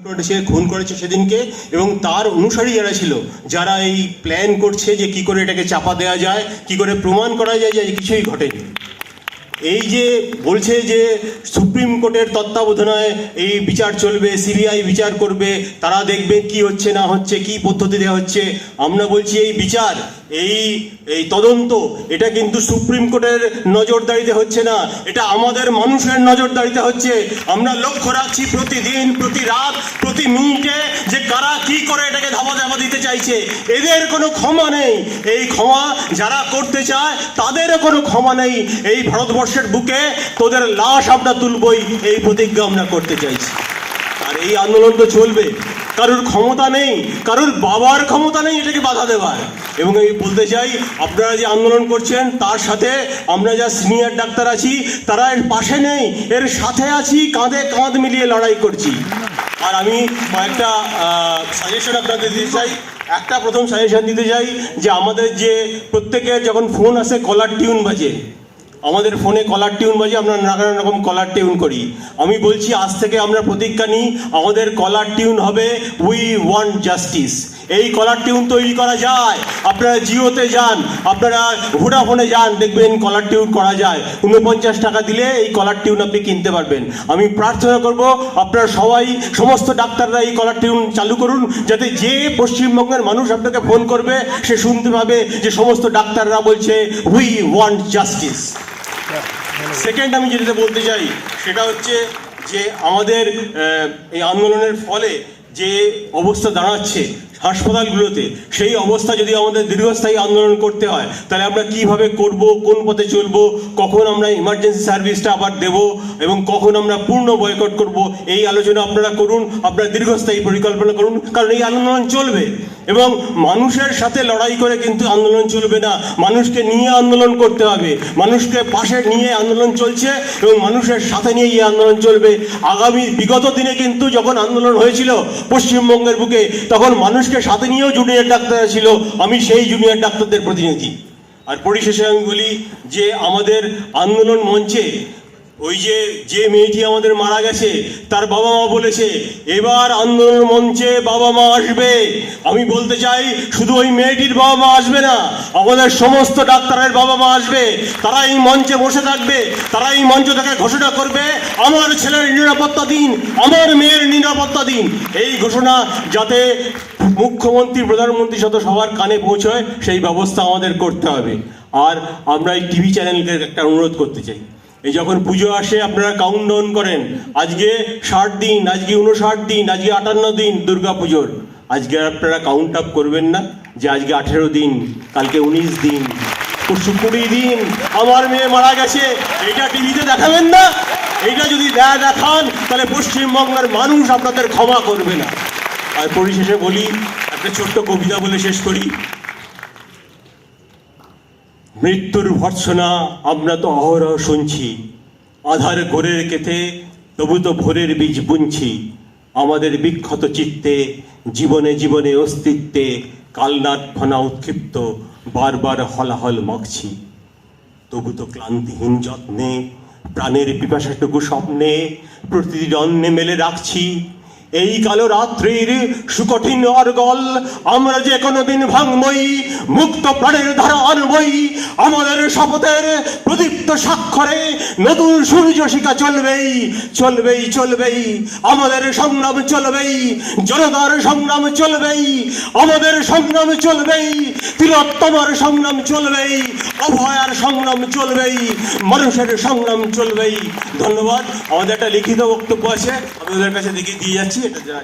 খুন করেছে সেদিনকে, এবং তার অনুসারী যারা ছিল, যারা এই প্ল্যান করছে যে কি করে এটাকে চাপা দেওয়া যায়, কি করে প্রমাণ করা যায় যে কিছুই ঘটেনি। এই যে বলছে যে সুপ্রিম কোর্টের তত্ত্বাবধানে এই বিচার চলবে, সিবিআই বিচার করবে, তারা দেখবে কি হচ্ছে না হচ্ছে, কি পদ্ধতিতে হচ্ছে। আমরা বলছি এই বিচার, এই তদন্ত, এটা কিন্তু সুপ্রিম কোর্টের নজরদারিতে হচ্ছে না, এটা আমাদের মানুষের নজরদারিতে হচ্ছে। আমরা লক্ষ্য রাখছি প্রতিদিন, প্রতি রাত, প্রতি মিনিটে যে কারা কি করে এটাকে ধামা দিতে চাইছে। এদের কোনো ক্ষমা নেই। এই ক্ষমা যারা করতে চায় তাদেরও কোনো ক্ষমা নেই। এই ভারতবর্ষের বুকে তোদের লাশ আমরা তুলবই, এই প্রতিজ্ঞা আমরা করতে চাইছি। আর এই আন্দোলন তো চলবে। কারোর ক্ষমতা নেই, কারোর বাবার ক্ষমতা নেই এটাকে বাধা দেওয়ার। এবং আমি বলতে চাই, আপনারা যে আন্দোলন করছেন তার সাথে আমরা যা সিনিয়র ডাক্তার আছি তারা এর পাশে নেই, এর সাথে আছি, কাঁধে কাঁধ মিলিয়ে লড়াই করছি। আর আমি একটা সাজেশন আপনাদের দিতে চাই। একটা প্রথম সাজেশন দিতে চাই যে আমাদের যে প্রত্যেকের যখন ফোন আসে কলার টিউন বাজে, আমাদের ফোনে কলার টিউন বাজে, আমরা নানা রকম কলার টিউন করি। আমি বলছি আজ থেকে আমরা প্রতিজ্ঞা নিই, আমাদের কলার টিউন হবে উই ওয়ান্ট জাস্টিস। এই কলার টিউন তৈরি করা যায়। আপনারা জিওতে যান, আপনারা ভোডাফোনে যান, দেখবেন কলার টিউন করা যায়। 49 টাকা দিলে এই কলার টিউন আপনি কিনতে পারবেন। আমি প্রার্থনা করব আপনারা সবাই, সমস্ত ডাক্তাররা এই কলার টিউন চালু করুন, যাতে যে পশ্চিমবঙ্গের মানুষ আপনাকে ফোন করবে সে শুনতে পাবে যে সমস্ত ডাক্তাররা বলছে উই ওয়ান্ট জাস্টিস। সেকেন্ড আমি যেটা বলতে চাই সেটা হচ্ছে যে আমাদের এই আন্দোলনের ফলে যে অবস্থা দাঁড়াচ্ছে হাসপাতালগুলোতে, সেই অবস্থা যদি আমাদের দীর্ঘস্থায়ী আন্দোলন করতে হয় তাহলে আমরা কিভাবে করব, কোন পথে চলব, কখন আমরা ইমার্জেন্সি সার্ভিসটা আবার দেব এবং কখন আমরা পূর্ণ বয়কট করব, এই আলোচনা আপনারা করুন, আপনারা দীর্ঘস্থায়ী পরিকল্পনা করুন। কারণ এই আন্দোলন চলবে এবং মানুষের সাথে লড়াই করে কিন্তু আন্দোলন চলবে না, মানুষকে নিয়ে আন্দোলন করতে হবে। মানুষকে পাশে নিয়ে আন্দোলন চলছে এবং মানুষের সাথে নিয়ে এই আন্দোলন চলবে। বিগত দিনে কিন্তু যখন আন্দোলন হয়েছিল পশ্চিমবঙ্গের বুকে, তখন মানুষকে সাথে নিয়েও জুনিয়র ডাক্তার ছিল। আমি সেই জুনিয়র ডাক্তারদের প্রতিনিধি। আর পরিশেষে আমি বলি যে আমাদের আন্দোলন মঞ্চে ওই যে মেয়েটি আমাদের মারা গেছে তার বাবা মা বলেছে এবার আন্দোলন মঞ্চে বাবা মা আসবে। আমি বলতে চাই শুধু ওই মেয়েটির বাবা মা আসবে না, আমাদের সমস্ত ডাক্তারের বাবা মা আসবে। তারা এই মঞ্চে বসে থাকবে, তারা এই মঞ্চ থেকে ঘোষণা করবে আমার ছেলের নিরাপত্তা দিন, আমার মেয়ের নিরাপত্তা দিন। এই ঘোষণা যাতে মুখ্যমন্ত্রী, প্রধানমন্ত্রী সাথে সবার কানে পৌঁছয় সেই ব্যবস্থা আমাদের করতে হবে। আর আমরা এই টিভি চ্যানেলকে একটা অনুরোধ করতে চাই, এই যখন পুজো আসে আপনারা কাউন্টডাউন করেন, আজকে 60 দিন, আজকে 59 দিন, আজকে 58 দিন দুর্গা পুজোর। আজকে আপনারা কাউন্ট আপ করবেন না যে আজকে 18 দিন, কালকে 19 দিন, 20 দিন আমার মেয়ে মারা গেছে, এটা টিভিতে দেখাবেন না? এইটা যদি দেখান তাহলে পশ্চিমবঙ্গের মানুষ আপনাদের ক্ষমা করবে না। আর পরিশেষে বলি, একটা ছোট্ট কবিতা বলে শেষ করি। মৃত্যুর ভর্ৎসনা আমরা তো অহরহ শুনছি, আধার ঘোরের কেথে তবু তো ভোরের বীজ বুনছি। আমাদের বিক্ষত চিত্তে জীবনে জীবনে অস্তিত্বে কালনাট ফনা উৎক্ষিপ্ত বারবার হলাহল মাখছি। তবু তো ক্লান্তিহীন যত্নে প্রাণের পিপাসাটুকু স্বপ্নে প্রতিটি অন্নে মেলে রাখছি। এই কালো রাত্রির সুকঠিন অর্গল আমরা যে কোনোদিন ভাঙবই, মুক্ত প্রাণের ধারা আনবই। আমাদের শপথের প্রদীপ্ত স্বাক্ষরে নতুন সূর্য শিখা চলবেই, চলবেই, চলবেই। আমাদের সংগ্রাম চলবেই, জনতার সংগ্রাম চলবেই, আমাদের সংগ্রাম চলবেই, তিলোত্তমার সংগ্রাম চলবেই, অভয়ার সংগ্রাম চলবেই, মানুষের সংগ্রাম চলবেই। ধন্যবাদ। আমাদের একটা লিখিত বক্তব্য আছে, আমি ওদের কাছে দিয়ে যাচ্ছি, এটা